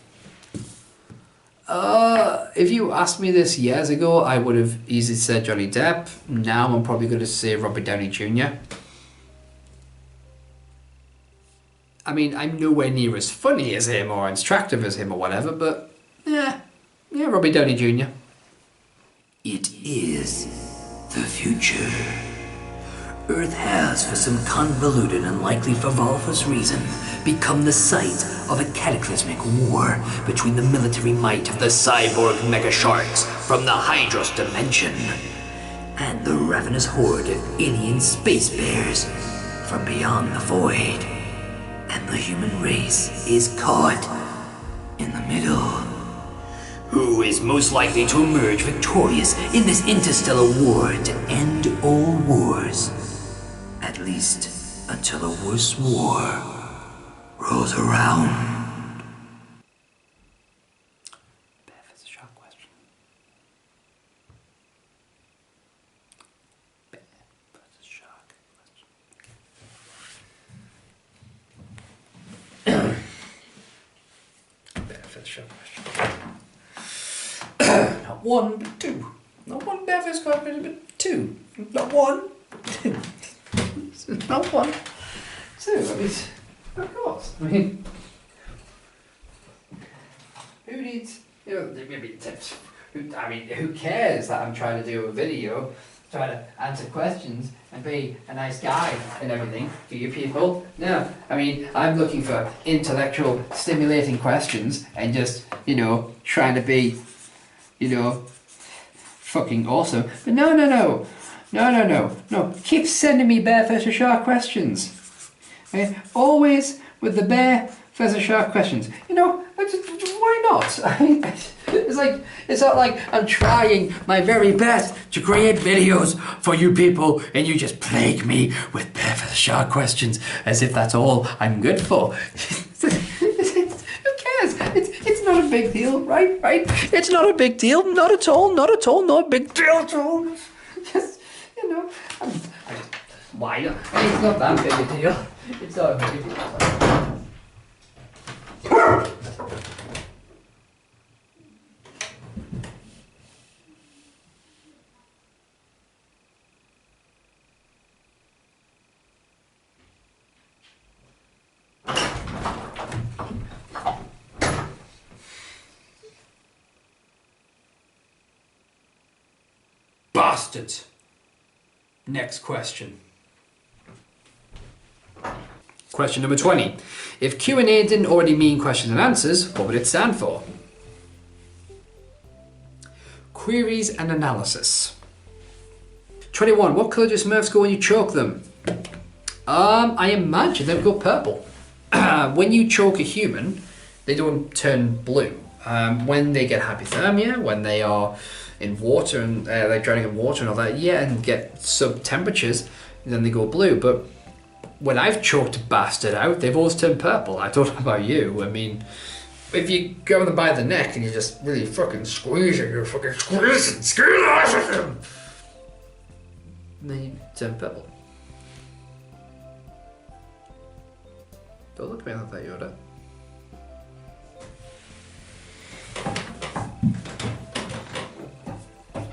If you asked me this years ago, I would have easily said Johnny Depp. Now I'm probably going to say Robert Downey Jr. I mean, I'm nowhere near as funny as him or as attractive as him or whatever, but yeah, Robert Downey Jr. It is the future. Earth has, for some convoluted and likely frivolous reason, become the site of a cataclysmic war between the military might of the cyborg mega sharks from the Hydros dimension and the ravenous horde of alien space bears from beyond the void. And the human race is caught in the middle. Who is most likely to emerge victorious in this interstellar war to end all wars? At least until a worse war rolls around. That's a sharp question. That's a sharp question. That's a sharp question. Not one, but two. Not one Bevis question, but two. Not one, two. Not one, two. I mean, of course. I mean, who needs, you know, maybe tips? Who cares that I'm trying to do a video, trying to answer questions and be a nice guy and everything for you people? No, I mean, I'm looking for intellectual, stimulating questions and just, you know, trying to be, you know, fucking awesome. But no. Keep sending me bear versus shark questions. Okay? Always with the bear versus shark questions. You know, why not? It's not like I'm trying my very best to create videos for you people and you just plague me with bear versus shark questions as if that's all I'm good for. Who cares? It's not a big deal, right? It's not a big deal. Not at all. Not a big deal at all. Just, you know, why not? It's not that big a deal. It's not a big deal. Bastards. Next question. Question number 20. If Q&A didn't already mean questions and answers, what would it stand for? Queries and analysis. 21. What colour do Smurfs go when you choke them? I imagine they would go purple. When you choke a human, they don't turn blue. When they get hypothermia, when they are in water and like drowning in water and all that, yeah, and get sub temperatures, then they go blue. But when I've choked a bastard out, they've always turned purple. I don't know about you. I mean, if you grab them by the neck and you just really fucking squeeze it, you're fucking squeezing them, then you turn purple. Don't look at me like that, Yoda.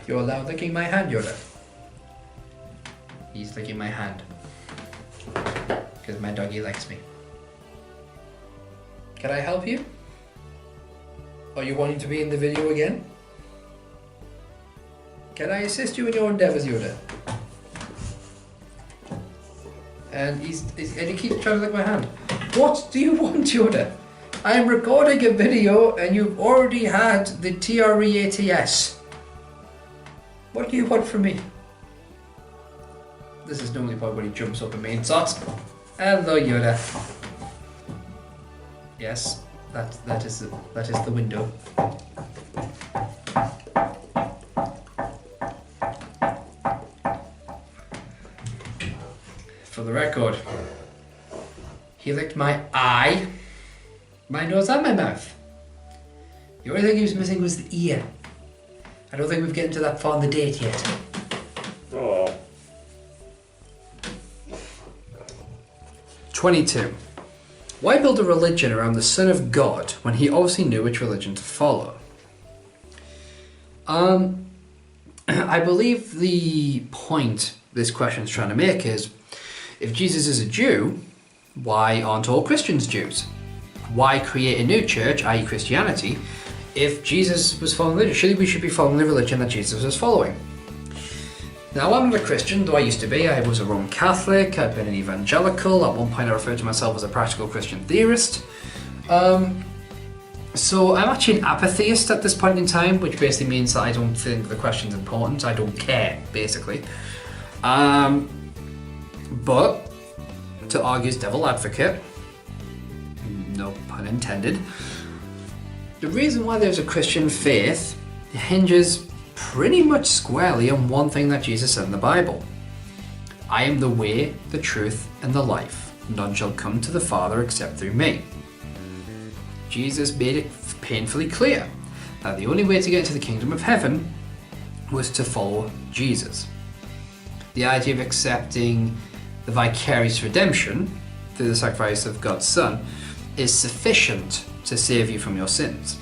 You're allowed licking my hand, Yoda. He's licking my hand. Because my doggy likes me. Can I help you? Are you wanting to be in the video again? Can I assist you in your endeavors, Yoda? And he keeps trying to lick my hand. What do you want, Yoda? I am recording a video and you've already had the TREATS. What do you want from me? This is normally probably when he jumps up at me and starts. Hello, Yoda. Yes, that is the window. For the record, he licked my eye, my nose, and my mouth. The only thing he was missing was the ear. I don't think we've gotten to that far in the date yet. Oh. 22. Why build a religion around the Son of God when he obviously knew which religion to follow? I believe the point this question is trying to make is, if Jesus is a Jew, why aren't all Christians Jews? Why create a new church, i.e. Christianity, if Jesus was following religion? Surely we should be following the religion that Jesus was following. Now, I'm not a Christian, though I used to be. I was a Roman Catholic, I've been an evangelical. At one point I referred to myself as a practical Christian theorist. So I'm actually an apatheist at this point in time, which basically means that I don't think the question's important. I don't care, basically. But, to argue as devil advocate, no pun intended, the reason why there's a Christian faith hinges pretty much squarely on one thing that Jesus said in the Bible. I am the way, the truth, and the life. None shall come to the Father except through me. Jesus made it painfully clear that the only way to get into the kingdom of heaven was to follow Jesus. The idea of accepting the vicarious redemption through the sacrifice of God's Son is sufficient to save you from your sins.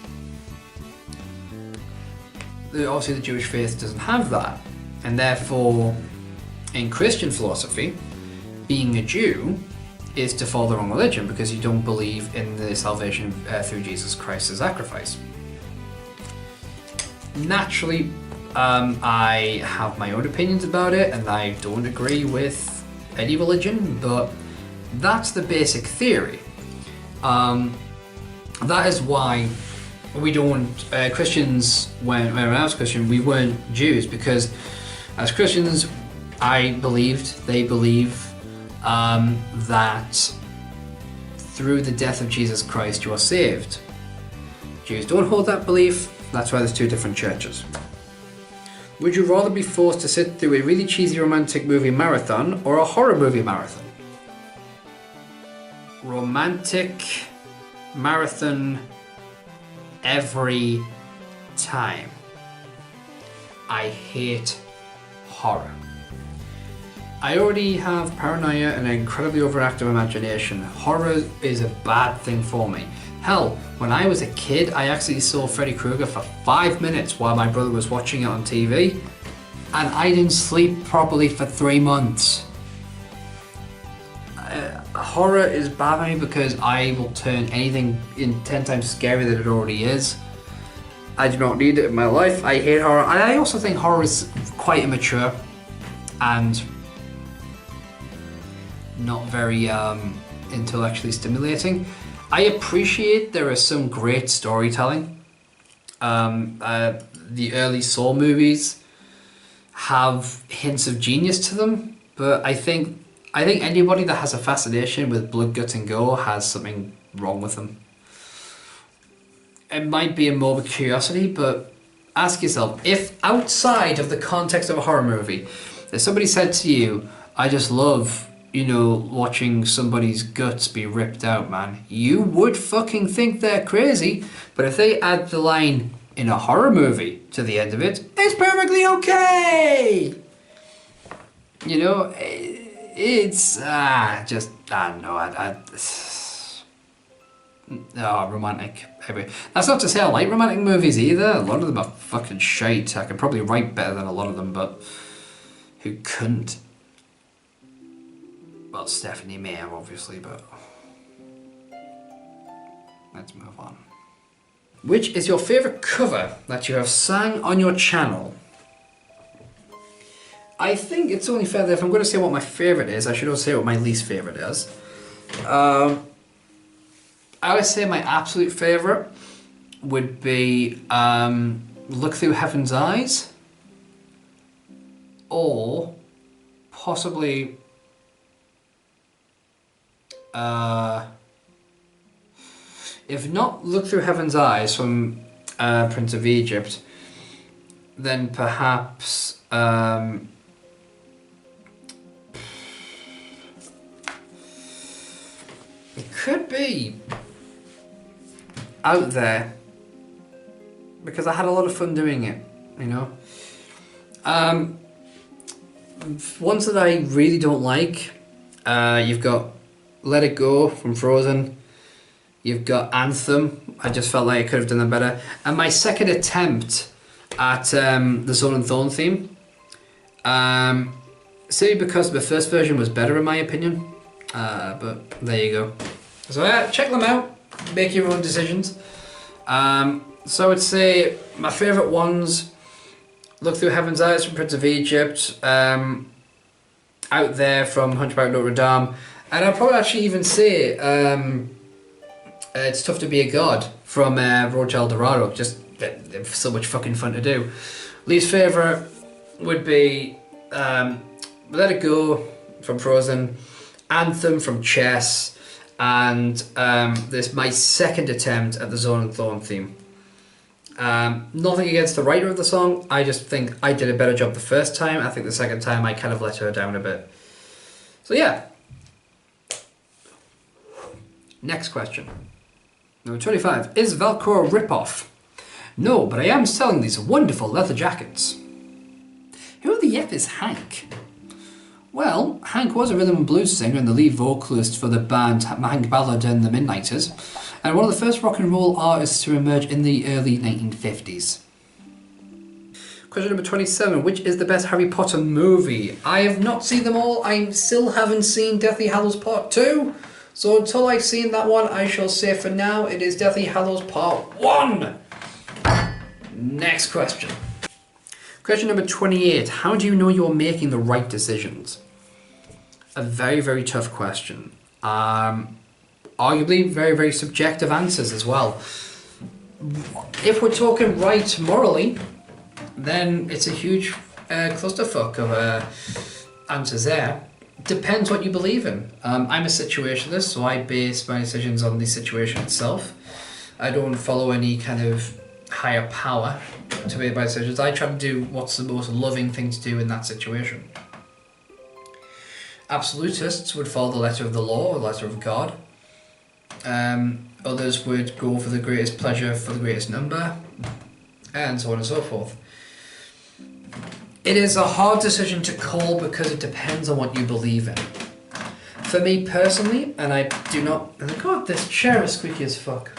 Obviously the Jewish faith doesn't have that, and therefore in Christian philosophy, being a Jew is to follow the wrong religion because you don't believe in the salvation through Jesus Christ's sacrifice. Naturally, I have my own opinions about it and I don't agree with any religion, but that's the basic theory. That is why we don't, Christians, when I was Christian, we weren't Jews, because as Christians, they believe that through the death of Jesus Christ you are saved. Jews don't hold that belief, that's why there's two different churches. Would you rather be forced to sit through a really cheesy romantic movie marathon or a horror movie marathon? Romantic marathon every time. I hate horror. I already have paranoia and an incredibly overactive imagination. Horror is a bad thing for me. Hell, when I was a kid, I actually saw Freddy Krueger for 5 minutes while my brother was watching it on TV, and I didn't sleep properly for 3 months. Horror is bad for me because I will turn anything in 10 times scarier than it already is. I do not need it in my life. I hate horror, and I also think horror is quite immature, and not very intellectually stimulating. I appreciate there is some great storytelling. The early Saw movies have hints of genius to them, but I think anybody that has a fascination with blood, guts, and gore has something wrong with them. It might be a morbid curiosity, but ask yourself, if outside of the context of a horror movie, if somebody said to you, I just love, watching somebody's guts be ripped out, man, you would fucking think they're crazy. But if they add the line in a horror movie to the end of it, it's perfectly okay. It's romantic. That's not to say I like romantic movies either. A lot of them are fucking shite. I can probably write better than a lot of them, but who couldn't? Well, Stephanie may have, obviously, but let's move on. Which is your favourite cover that you have sang on your channel? I think it's only fair that if I'm going to say what my favourite is, I should also say what my least favourite is. I would say my absolute favourite would be Look Through Heaven's Eyes, or possibly if not Look Through Heaven's Eyes from Prince of Egypt, then perhaps it could be Out There, because I had a lot of fun doing it, Ones that I really don't like, you've got Let It Go from Frozen, you've got Anthem, I just felt like I could have done them better, and my second attempt at the Zone and Thorn theme, simply because the first version was better in my opinion, but there you go. So yeah, check them out, make your own decisions. So I would say my favourite ones, Look Through Heaven's Eyes from Prince of Egypt, Out There from Hunchback of Notre Dame, and I'd probably actually even say It's Tough to Be a God from Road to El Dorado. Just so much fucking fun to do. Least favourite would be Let It Go from Frozen, Anthem from Chess, and this my second attempt at the Zone and Thorn theme. Nothing against the writer of the song, I just think I did a better job the first time. I think the second time I kind of let her down a bit. So yeah. Next question. Number 25. Is Velcro a rip-off? No, but I am selling these wonderful leather jackets. Who the F is Hank? Well, Hank was a rhythm and blues singer and the lead vocalist for the band Hank Ballard and the Midnighters, and one of the first rock and roll artists to emerge in the early 1950s. Question number 27. Which is the best Harry Potter movie? I have not seen them all. I still haven't seen Deathly Hallows Part 2. So until I've seen that one, I shall say for now it is Deathly Hallows Part 1. Next question. Question number 28. How do you know you're making the right decisions? A very, very tough question. Arguably very, very subjective answers as well. If we're talking right morally, then it's a huge clusterfuck of answers there. Depends what you believe in. I'm a situationalist, so I base my decisions on the situation itself. I don't follow any kind of higher power to make my decisions. I try to do what's the most loving thing to do in that situation. Absolutists would follow the letter of the law, or the letter of God. Others would go for the greatest pleasure for the greatest number, and so on and so forth. It is a hard decision to call because it depends on what you believe in. For me personally, and I do not... God, this chair is squeaky as fuck.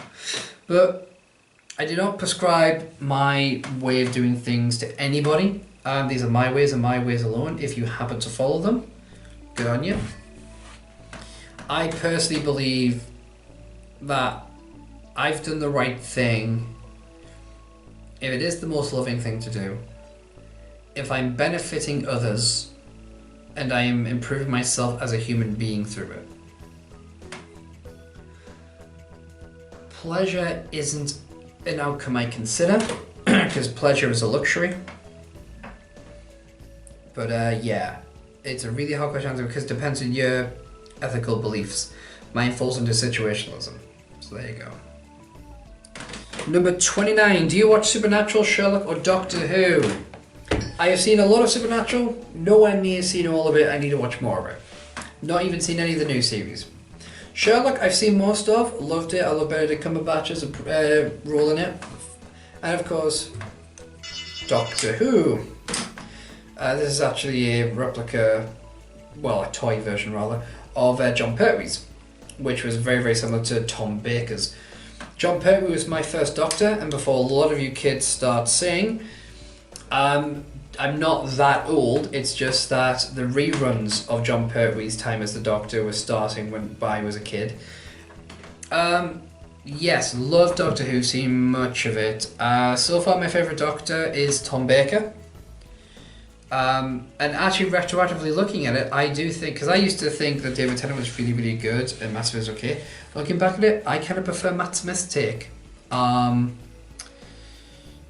But I do not prescribe my way of doing things to anybody. These are my ways and my ways alone. If you happen to follow them, good on you. I personally believe that I've done the right thing if it is the most loving thing to do. If I'm benefiting others and I am improving myself as a human being through it. Pleasure isn't an outcome I consider, because pleasure is a luxury. But yeah, it's a really hard question to answer because it depends on your ethical beliefs. Mine falls under situationalism. So there you go. Number 29. Do you watch Supernatural, Sherlock, or Doctor Who? I have seen a lot of Supernatural. Nowhere near seen all of it. I need to watch more of it. Not even seen any of the new series. Sherlock, I've seen most of. Loved it. I love Benedict Cumberbatch's role in it. And of course, Doctor Who. This is actually a replica, well, a toy version rather, of John Pertwee's, which was very, very similar to Tom Baker's. John Pertwee was my first Doctor, and before a lot of you kids start saying, I'm not that old, it's just that the reruns of John Pertwee's time as the Doctor was starting when I was a kid. Yes, love Doctor Who, seen much of it. So far my favourite Doctor is Tom Baker. And actually retroactively looking at it, I do think, because I used to think that David Tennant was really, really good and Matt Smith was okay. Looking back at it, I kind of prefer Matt Smith's take.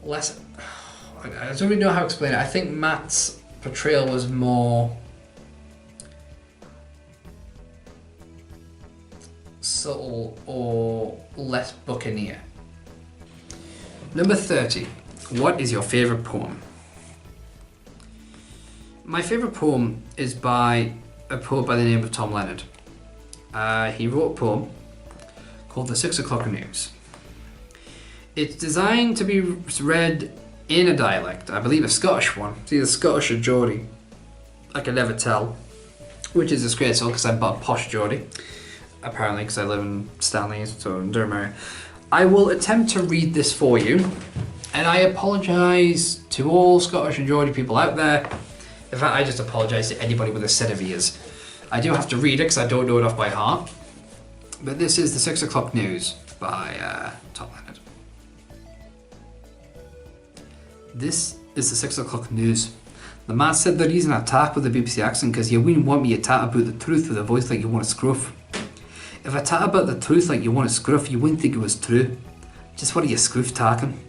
Less, I don't really know how to explain it. I think Matt's portrayal was more subtle or less buccaneer. Number 30. What is your favourite poem? My favourite poem is by a poet by the name of Tom Leonard. He wrote a poem called The 6 O'Clock News. It's designed to be read in a dialect, I believe a Scottish one. It's either Scottish or Geordie. I can never tell, which is disgraceful because I'm but posh Geordie, apparently, because I live in Stanley, so in Durham area. I will attempt to read this for you, and I apologise to all Scottish and Geordie people out there. In fact, I just apologise to anybody with a set of ears. I do have to read it because I don't know it off by heart. But this is the 6 O'Clock News by Tom Leonard. This is the 6 O'Clock News. The man said the reason I talk with the BBC accent because you wouldn't want me to talk about the truth with a voice like you want to scruff. If I talk about the truth like you want to scruff, you wouldn't think it was true. Just what are you scruff talking?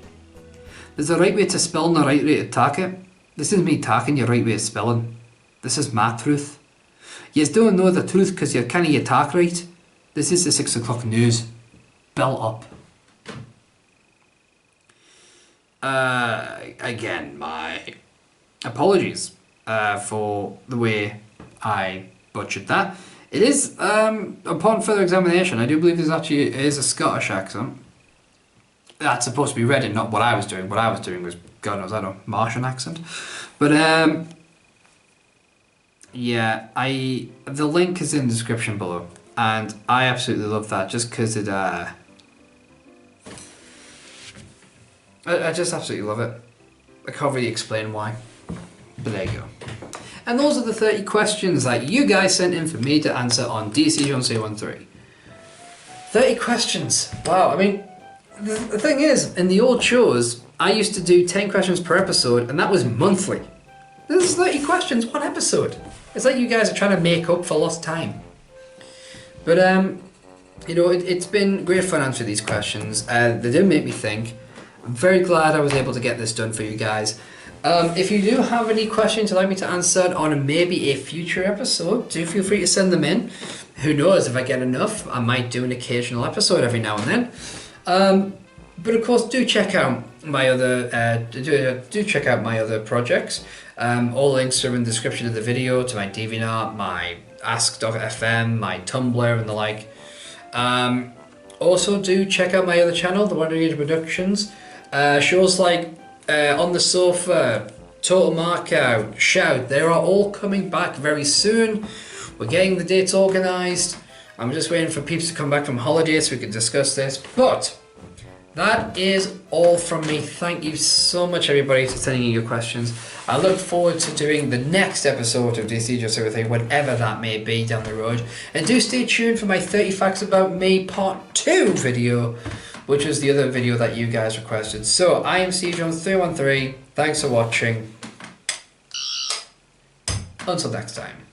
There's a right way to spell and a right way to talk it. This is me talking your right way of spelling. This is my truth. Yous don't know the truth because you talk right. This is the 6 O'Clock News. Bell up. Again, my apologies for the way I butchered that. It is, upon further examination, I do believe this actually is a Scottish accent. That's supposed to be read in, not what I was doing. What I was doing was, God knows, I don't know, Martian accent. But, yeah, the link is in the description below. And I absolutely love that just because it, I just absolutely love it. I can't really explain why. But there you go. And those are the 30 questions that you guys sent in for me to answer on SteveJones313. 30 questions. Wow, I mean, the thing is, in the old shows, I used to do 10 questions per episode, and that was monthly. This is 30 questions, one episode. It's like you guys are trying to make up for lost time. But, you know, it's been great fun answering these questions. They did make me think. I'm very glad I was able to get this done for you guys. If you do have any questions you'd like me to answer on maybe a future episode, do feel free to send them in. Who knows, if I get enough, I might do an occasional episode every now and then. But of course, do check out my other do check out my other projects. All links are in the description of the video to my DeviantArt, my Ask.fm, my Tumblr, and the like. Also, do check out my other channel, The Wandering Age Productions. Shows like On the Sofa, Total Markout, Shout, they are all coming back very soon. We're getting the dates organised. I'm just waiting for peeps to come back from holiday so we can discuss this. But that is all from me. Thank you so much, everybody, for sending in your questions. I look forward to doing the next episode of SteveJones313, whatever that may be down the road. And do stay tuned for my 30 Facts About Me Part 2 video, which was the other video that you guys requested. So, I am SteveJones313. Thanks for watching. Until next time.